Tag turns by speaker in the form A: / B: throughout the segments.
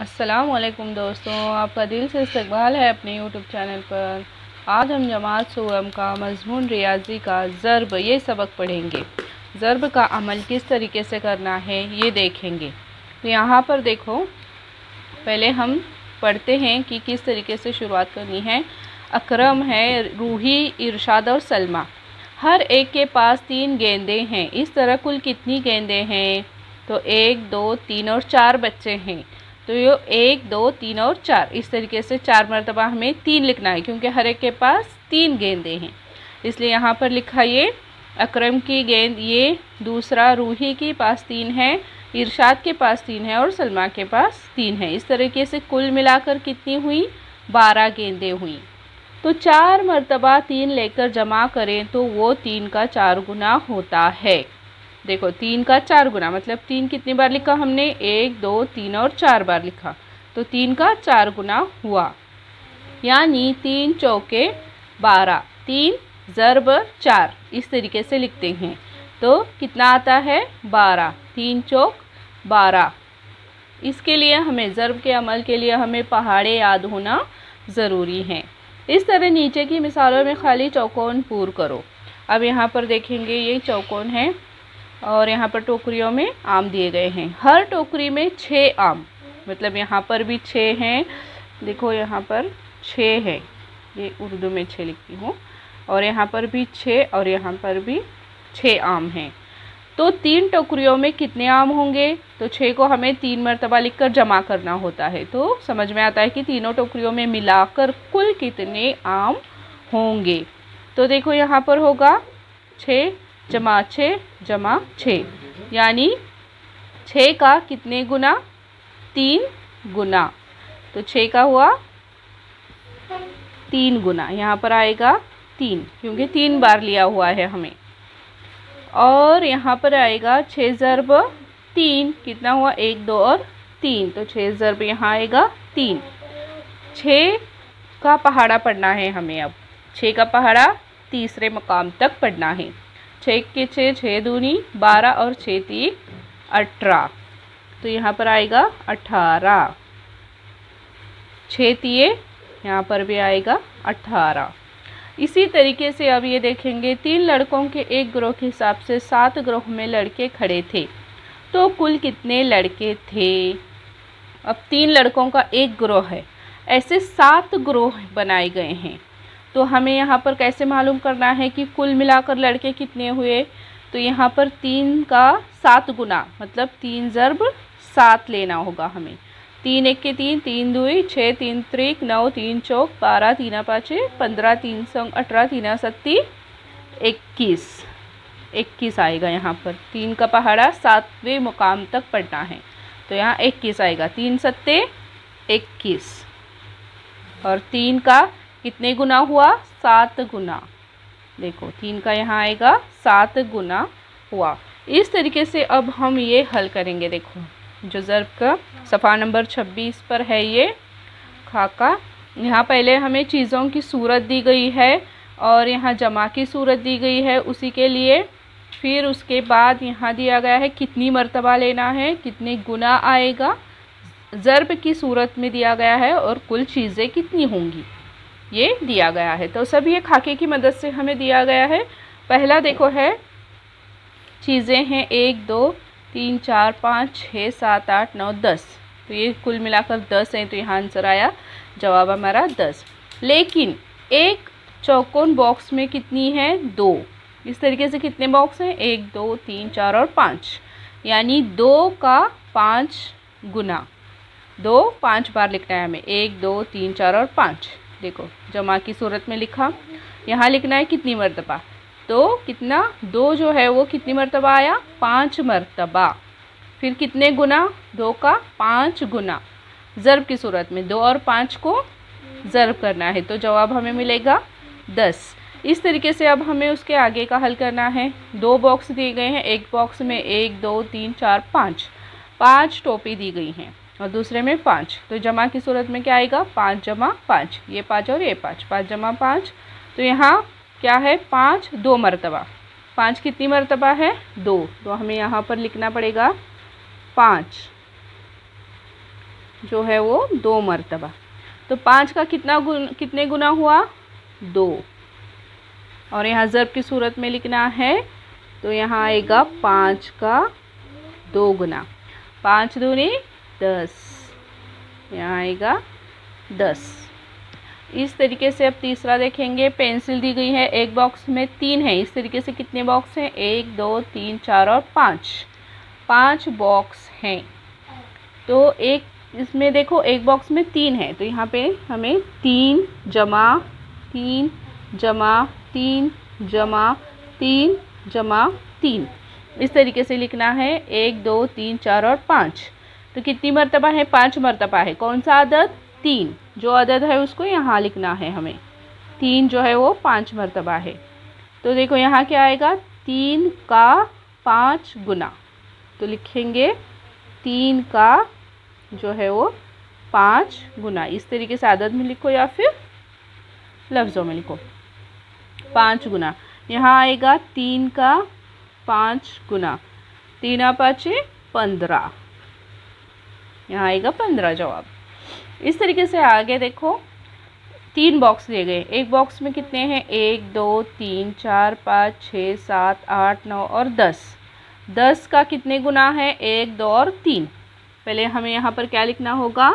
A: अस्सलामुअलैकुम दोस्तों, आपका दिल से इस्तकबाल है अपने यूट्यूब चैनल पर। आज हम जमात सुवम का मज़मून रियाजी का ज़र्ब ये सबक पढ़ेंगे। ज़र्ब का अमल किस तरीके से करना है ये देखेंगे। तो यहाँ पर देखो, पहले हम पढ़ते हैं कि किस तरीके से शुरुआत करनी है। अकरम है, रूही, इरशाद और सलमा, हर एक के पास 3 गेंदें हैं। इस तरह कुल कितनी गेंदें हैं? तो 1, 2, 3 और 4 बच्चे हैं। तो ये 1, 2, 3 और 4, इस तरीके से 4 मरतबा हमें 3 लिखना है, क्योंकि हर एक के पास 3 गेंदें हैं। इसलिए यहाँ पर लिखा ये अकरम की गेंद, ये दूसरा रूही के पास 3 है, इरशाद के पास 3 है और सलमा के पास 3 है। इस तरीके से कुल मिलाकर कितनी हुई? 12 गेंदें हुई। तो 4 मरतबा 3 लेकर जमा करें तो वो 3 का 4 गुना होता है। देखो, 3 का 4 गुना मतलब 3 कितनी बार लिखा हमने? 1, 2, 3 और 4 बार लिखा, तो 3 का 4 गुना हुआ। यानी 3 चौके 12, 3 ज़र्ब 4, इस तरीके से लिखते हैं। तो कितना आता है? 12, 3 चौक 12। इसके लिए हमें ज़र्ब के अमल के लिए हमें पहाड़े याद होना ज़रूरी है। इस तरह नीचे की मिसालों में खाली चौकोन पूर करो। अब यहाँ पर देखेंगे, ये चौकोन है और यहाँ पर टोकरियों में आम दिए गए हैं। हर टोकरी में 6 आम, मतलब यहाँ पर भी 6 हैं। देखो यहाँ पर 6 है, ये उर्दू में 6 लिखती हूँ, और यहाँ पर भी 6 और यहाँ पर भी 6 आम हैं। तो 3 टोकरियों में कितने आम होंगे? तो 6 को हमें 3 मरतबा लिखकर जमा करना होता है। तो समझ में आता है कि तीनों टोकरियों में मिलाकर कुल कितने आम होंगे। तो देखो यहाँ पर होगा 6 जमा 6 जमा 6, यानी 6 का कितने गुना? 3 गुना। तो 6 का हुआ 3 गुना, यहाँ पर आएगा 3, क्योंकि 3 बार लिया हुआ है हमें। और यहाँ पर आएगा 6 ज़र्ब 3, कितना हुआ? 1, 2 और 3, तो 6 ज़र्ब यहाँ आएगा 3। 6 का पहाड़ा पढ़ना है हमें। अब 6 का पहाड़ा तीसरे मकाम तक पढ़ना है। 6 के 6, 6 दूनी 12 और 6 3 18, तो यहाँ पर आएगा 18। 6 तिये यहाँ पर भी आएगा 18। इसी तरीके से अब ये देखेंगे, 3 लड़कों के एक ग्रोह के हिसाब से 7 ग्रोह में लड़के खड़े थे, तो कुल कितने लड़के थे? अब 3 लड़कों का एक ग्रोह है, ऐसे 7 ग्रोह बनाए गए हैं। तो हमें यहाँ पर कैसे मालूम करना है कि कुल मिलाकर लड़के कितने हुए? तो यहाँ पर 3 का 7 गुना मतलब 3 ज़र्ब 7 लेना होगा हमें। 3 1 के 3, 3 2 6, 3 3 9, 3 चौक 12, 3 5 15, 3 संग 18, 3 7 21, 21 आएगा। यहाँ पर 3 का पहाड़ा 7वें मुकाम तक पढ़ना है, तो यहाँ 21 आएगा। 3 7 21, और 3 का कितने गुना हुआ? 7 गुना। देखो 3 का यहाँ आएगा 7 गुना हुआ। इस तरीके से अब हम ये हल करेंगे। देखो, जो ज़र्ब का सफ़ा नंबर 26 पर है ये खाका, यहाँ पहले हमें चीज़ों की सूरत दी गई है और यहाँ जमा की सूरत दी गई है उसी के लिए। फिर उसके बाद यहाँ दिया गया है कितनी मरतबा लेना है, कितने गुना आएगा, ज़र्ब की सूरत में दिया गया है, और कुल चीज़ें कितनी होंगी ये दिया गया है। तो सब ये खाके की मदद से हमें दिया गया है। पहला देखो है, चीज़ें हैं 1 2 3 4 5 6 7 8 9 10, तो ये कुल मिलाकर 10 हैं, तो यहाँ आंसर आया, जवाब हमारा 10। लेकिन एक चौकोन बॉक्स में कितनी है? 2। इस तरीके से कितने बॉक्स हैं? 1 2 3 4 और 5, यानी 2 का 5 गुना। 2 5 बार लिखना है हमें, 1 2 3 4 और 5। देखो जमा की सूरत में लिखा, यहाँ लिखना है कितनी मरतबा, तो कितना 2 जो है वो कितनी मरतबा आया? 5 मरतबा। फिर कितने गुना? 2 का 5 गुना, ज़र्ब की सूरत में 2 और 5 को ज़र्ब करना है, तो जवाब हमें मिलेगा 10। इस तरीके से अब हमें उसके आगे का हल करना है। 2 बॉक्स दिए गए हैं, एक बॉक्स में 1 2 3 4 5, 5 टोपी दी गई हैं और दूसरे में 5, तो जमा की सूरत में क्या आएगा? 5 जमा 5, ये 5 और ये 5, 5 जमा 5, तो यहाँ क्या है? 5 2 मरतबा। 5 कितनी मरतबा है? 2, तो हमें यहाँ पर लिखना पड़ेगा 5। जो है वो 2 मरतबा। तो 5 का कितने गुना हुआ? 2। और यहाँ ज़र्ब की सूरत में लिखना है तो यहाँ आएगा 5 का 2 गुना। 5 दूनी 10, यहाँ आएगा 10। इस तरीके से अब तीसरा देखेंगे। पेंसिल दी गई है, एक बॉक्स में 3 है। इस तरीके से कितने बॉक्स हैं? 1 2 3 4 और 5 बॉक्स हैं। तो एक इसमें देखो एक बॉक्स में 3 है, तो यहाँ पे हमें 3 जमा 3 जमा 3 जमा 3 जमा 3 इस तरीके से लिखना है। 1 2 3 4 और 5। तो कितनी मरतबा है? 5 मरतबा है। कौन सा अदद? 3। जो अदद है उसको यहाँ लिखना है हमें। 3 जो है वो 5 मरतबा है। तो देखो यहाँ क्या आएगा? 3 का 5 गुना। तो लिखेंगे 3 का जो है वो 5 गुना। इस तरीके से आदद में लिखो या फिर लफ्ज़ों में लिखो। 5 गुना यहाँ आएगा 3 का 5 गुना। 3 5 15, यहाँ आएगा 15 जवाब। इस तरीके से आगे देखो 3 बॉक्स दिए गए। एक बॉक्स में कितने हैं? 1 2 3 4 5 6 7 8 9 और 10। 10 का कितने गुना है? 1 2 और 3। पहले हमें यहाँ पर क्या लिखना होगा?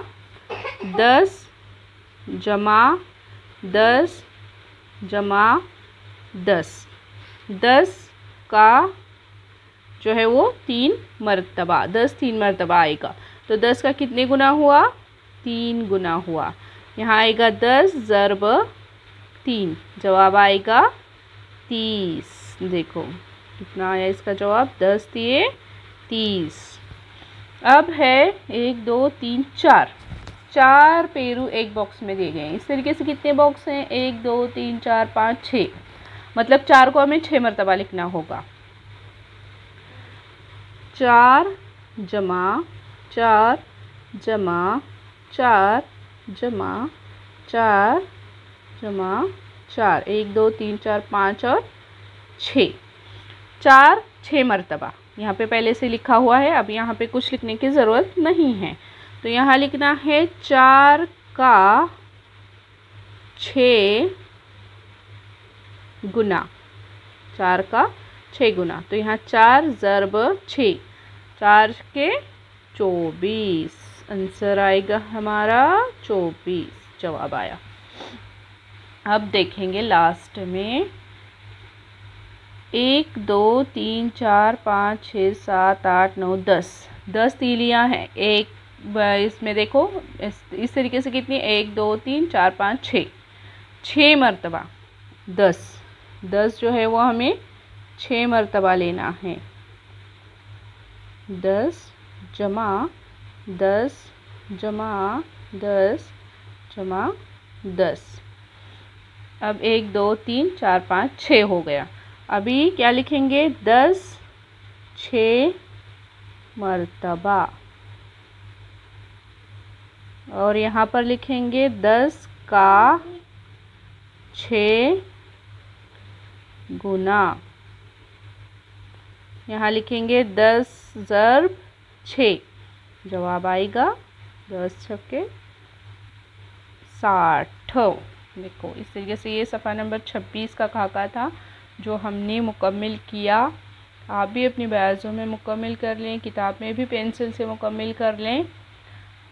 A: 10 जमा 10 जमा 10। 10 का जो है वो 3 मरतबा, 10 3 मरतबा आएगा। तो 10 का कितने गुना हुआ? 3 गुना हुआ। यहाँ आएगा 10 ज़र्ब 3, जवाब आएगा 30। देखो कितना आया इसका जवाब? 10 3 30। अब है 1 2 3 4 पेरू एक बॉक्स में दिए गए हैं। इस तरीके से कितने बॉक्स हैं? 1 2 3 4 5 6। मतलब 4 को हमें 6 मरतबा लिखना होगा। 4 जमा 4 जमा 4 जमा 4 जमा 4। 1 2 3 4 5 और 6। 4 6 मरतबा यहाँ पे पहले से लिखा हुआ है। अब यहाँ पे कुछ लिखने की ज़रूरत नहीं है। तो यहाँ लिखना है 4 का 6 गुना। 4 का 6 गुना। तो यहाँ 4 ज़र्ब 6, 4 के 24। आंसर आएगा हमारा 24 जवाब आया। अब देखेंगे लास्ट में 1 2 3 4 5 6 7 8 9 10। 10 तीलियाँ हैं। एक इसमें देखो इस तरीके से कितनी? 1 2 3 4 5 6। 6 मरतबा 10 जो है वो हमें 6 मरतबा लेना है। 10 जमा 10 जमा 10 जमा 10। अब 1 2 3 4 5 6 हो गया। अभी क्या लिखेंगे? 10 6 मरतबा। और यहाँ पर लिखेंगे 10 का 6 गुना। यहाँ लिखेंगे 10 ज़र्ब 6, जवाब आएगा 10 छक्के 60। देखो इस तरीके से ये सफ़ा नंबर 26 का खाका था जो हमने मुकम्मल किया। आप भी अपनी बयाज़ों में मुकम्मल कर लें, किताब में भी पेंसिल से मुकम्मल कर लें।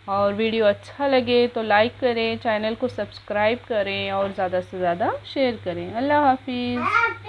A: और वीडियो अच्छा लगे तो लाइक करें, चैनल को सब्सक्राइब करें और ज़्यादा से ज़्यादा शेयर करें। अल्लाह हाफिज़।